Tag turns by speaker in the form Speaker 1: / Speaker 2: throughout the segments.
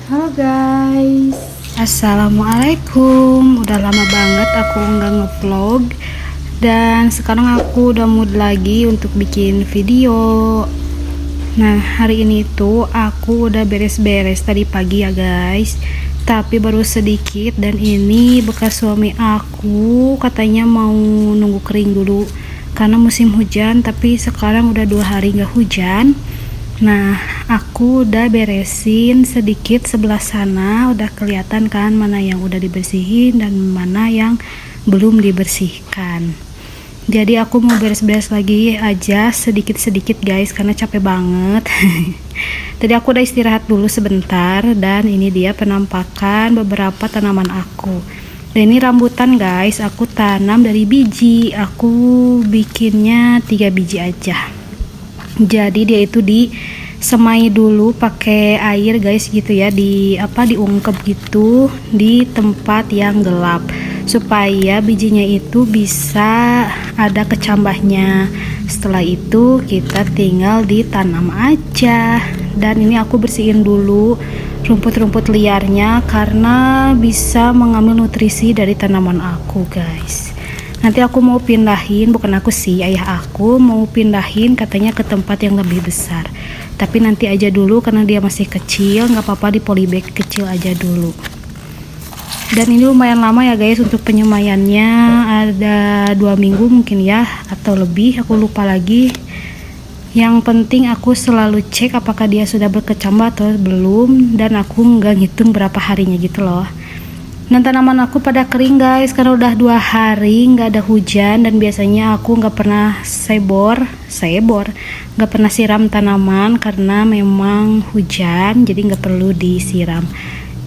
Speaker 1: Halo guys, Assalamualaikum. Udah lama banget aku nggak ngevlog, dan sekarang aku udah mood lagi untuk bikin video. Nah, hari ini tuh aku udah beres-beres tadi pagi ya guys, tapi baru sedikit. Dan ini bekas suami aku katanya mau nunggu kering dulu karena musim hujan, tapi sekarang udah 2 hari nggak hujan. Nah, aku udah beresin sedikit sebelah sana, udah kelihatan kan mana yang udah dibersihin dan mana yang belum dibersihkan. Jadi aku mau beres-beres lagi aja sedikit-sedikit guys, karena capek banget. Tadi aku udah istirahat dulu sebentar, dan ini dia penampakan beberapa tanaman aku. Dan ini rambutan guys, aku tanam dari biji. Aku bikinnya 3 biji aja. Jadi dia itu disemai dulu pakai air guys gitu ya, diungkep gitu di tempat yang gelap supaya bijinya itu bisa ada kecambahnya. Setelah itu kita tinggal ditanam aja. Dan ini aku bersihin dulu rumput-rumput liarnya karena bisa mengambil nutrisi dari tanaman aku guys. Nanti aku mau pindahin, bukan aku sih, ayah aku mau pindahin katanya ke tempat yang lebih besar. Tapi nanti aja dulu karena dia masih kecil, nggak apa-apa di polybag kecil aja dulu. Dan ini lumayan lama ya guys untuk penyemaiannya, ada 2 minggu mungkin ya, atau lebih, aku lupa lagi. Yang penting aku selalu cek apakah dia sudah berkecambah atau belum, dan aku nggak ngitung berapa harinya gitu loh. Dan tanaman aku pada kering guys karena udah 2 hari nggak ada hujan, dan biasanya aku nggak pernah nggak pernah siram tanaman karena memang hujan, jadi nggak perlu disiram.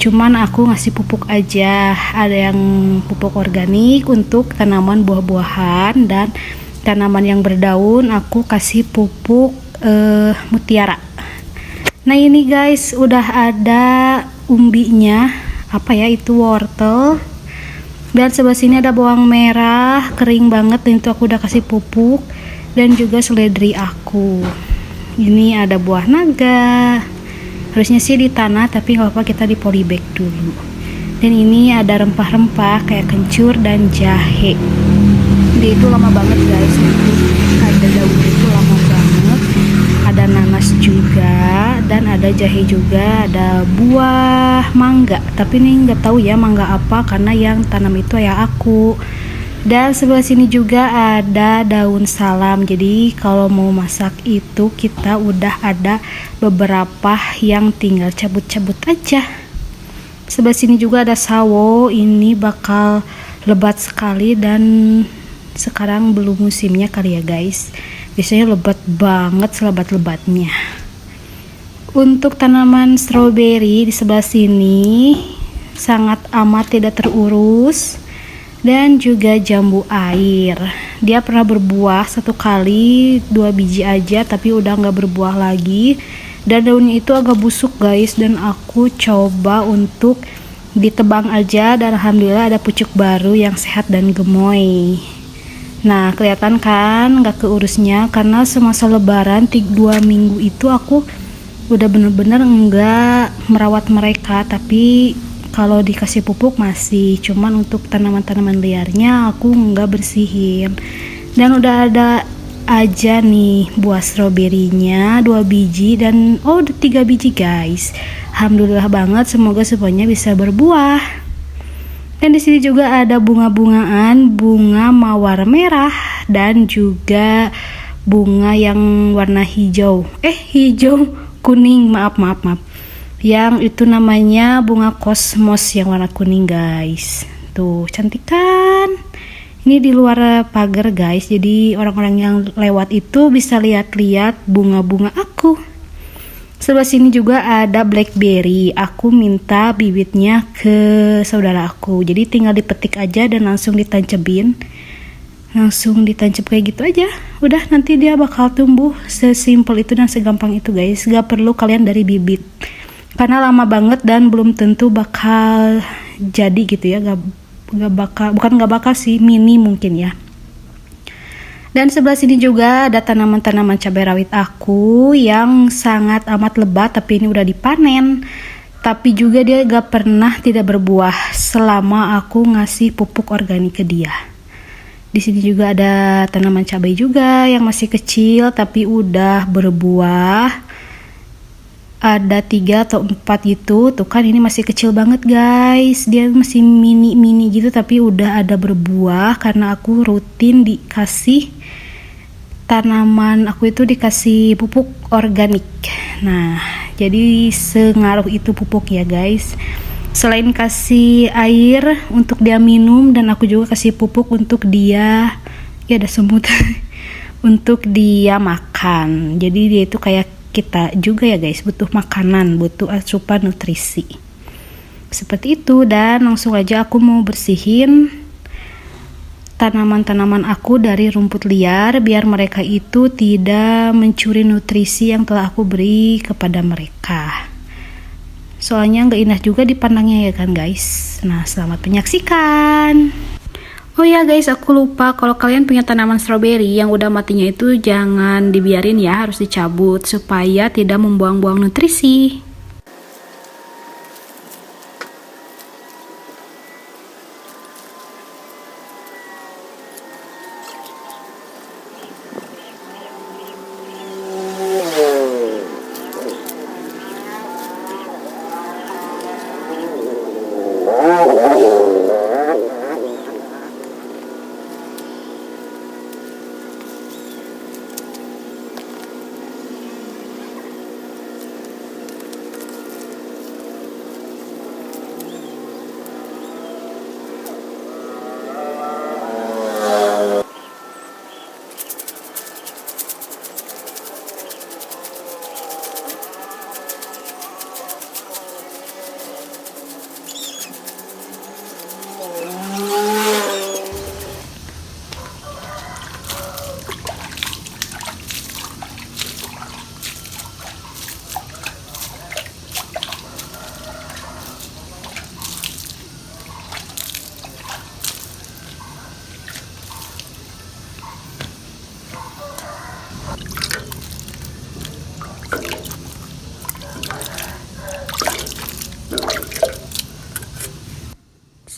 Speaker 1: Cuman aku ngasih pupuk aja, ada yang pupuk organik untuk tanaman buah-buahan, dan tanaman yang berdaun aku kasih pupuk mutiara. Nah ini guys udah ada umbinya, apa ya itu, wortel. Dan sebelah sini ada bawang merah kering banget, dan itu aku udah kasih pupuk. Dan juga seledri aku. Ini ada buah naga, harusnya sih di tanah tapi nggak apa-apa, kita di polybag dulu. Dan ini ada rempah-rempah kayak kencur dan jahe. Dia itu lama banget guys, ada daunnya itu lama banget. Ada nanas juga, dan ada jahe juga, ada buah mangga, tapi ini nggak tahu ya mangga apa karena yang tanam itu ayah aku. Dan sebelah sini juga ada daun salam, jadi kalau mau masak itu kita udah ada beberapa yang tinggal cabut-cabut aja. Sebelah sini juga ada sawo, ini bakal lebat sekali dan sekarang belum musimnya kali ya guys, biasanya lebat banget selebat-lebatnya. Untuk tanaman stroberi di sebelah sini sangat amat tidak terurus. Dan juga jambu air, dia pernah berbuah 1 kali 2 biji aja, tapi udah nggak berbuah lagi, dan daunnya itu agak busuk guys. Dan aku coba untuk ditebang aja, dan alhamdulillah ada pucuk baru yang sehat dan gemoy. Nah kelihatan kan nggak keurusnya karena semasa lebaran 2 minggu itu aku udah bener-bener nggak merawat mereka. Tapi kalau dikasih pupuk masih, cuman untuk tanaman-tanaman liarnya aku nggak bersihin. Dan udah ada aja nih buah stroberinya 2 biji, dan udah 3 biji guys. Alhamdulillah banget, semoga semuanya bisa berbuah. Dan di sini juga ada bunga-bungaan, bunga mawar merah, dan juga bunga yang warna hijau kuning, maaf, yang itu namanya bunga kosmos yang warna kuning guys. Tuh cantik kan, ini di luar pagar guys, jadi orang-orang yang lewat itu bisa lihat-lihat bunga-bunga aku. Sebelah sini juga ada blackberry, aku minta bibitnya ke saudara aku, jadi tinggal dipetik aja dan langsung ditancapin, langsung ditancap kayak gitu aja, udah nanti dia bakal tumbuh. Sesimpel itu dan segampang itu guys, gak perlu kalian dari bibit karena lama banget dan belum tentu bakal jadi gitu ya, gak bakal sih, mini mungkin ya. Dan sebelah sini juga ada tanaman-tanaman cabai rawit aku yang sangat amat lebat, tapi ini udah dipanen. tapi juga dia gak pernah tidak berbuah selama aku ngasih pupuk organik ke dia. Di sini juga ada tanaman cabai juga yang masih kecil tapi udah berbuah. Ada 3 atau 4 gitu. Tuh kan ini masih kecil banget guys. Dia masih mini-mini gitu tapi udah ada berbuah karena aku rutin dikasih tanaman aku itu dikasih pupuk organik. Nah, jadi sengaruh itu pupuk ya guys. Selain kasih air untuk dia minum dan aku juga kasih pupuk untuk dia, ya ada semut untuk dia makan. Jadi dia itu kayak kita juga ya guys, butuh makanan, butuh asupan nutrisi seperti itu. Dan langsung aja aku mau bersihin tanaman-tanaman aku dari rumput liar biar mereka itu tidak mencuri nutrisi yang telah aku beri kepada mereka. Soalnya nggak indah juga dipandangnya ya kan guys. Nah, selamat menyaksikan. Oh ya guys, aku lupa, kalau kalian punya tanaman stroberi yang udah matinya itu jangan dibiarin ya, harus dicabut supaya tidak membuang-buang nutrisi.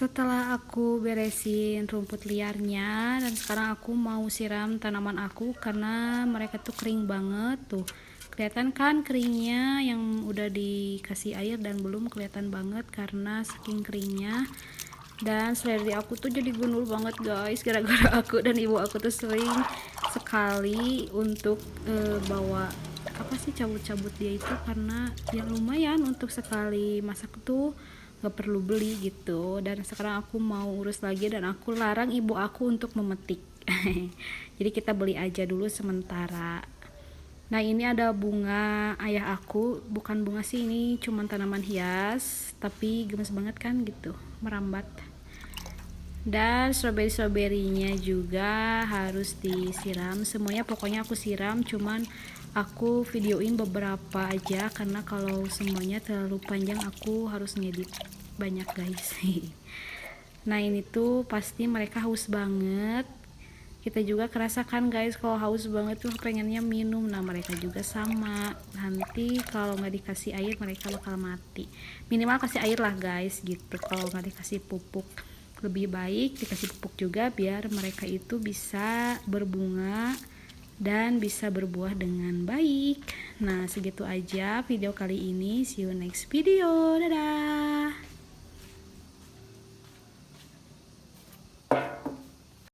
Speaker 1: Setelah aku beresin rumput liarnya dan sekarang aku mau siram tanaman aku karena mereka tuh kering banget tuh. Kelihatan kan keringnya, yang udah dikasih air dan belum kelihatan banget karena saking keringnya. Dan seledri aku tuh jadi gundul banget guys gara-gara aku dan ibu aku tuh sering sekali untuk bawa apa sih, cabut-cabut dia itu karena ya lumayan untuk sekali masak tuh gak perlu beli gitu. Dan sekarang aku mau urus lagi dan aku larang ibu aku untuk memetik jadi kita beli aja dulu sementara. Nah, ini ada bunga ayah aku, bukan bunga sih, ini cuman tanaman hias tapi gemes banget kan gitu, merambat. Dan strawberry-strawberrynya juga harus disiram semuanya, pokoknya aku siram, cuman aku videoin beberapa aja karena kalau semuanya terlalu panjang aku harus ngedit banyak guys nah ini tuh pasti mereka haus banget, kita juga kerasakan guys kalau haus banget tuh pengennya minum. Nah, mereka juga sama, nanti kalau nggak dikasih air mereka bakal mati. Minimal kasih air lah guys gitu, kalau nggak dikasih pupuk lebih baik dikasih pupuk juga biar mereka itu bisa berbunga dan bisa berbuah dengan baik. Nah, segitu aja video kali ini, see you next video, dadah.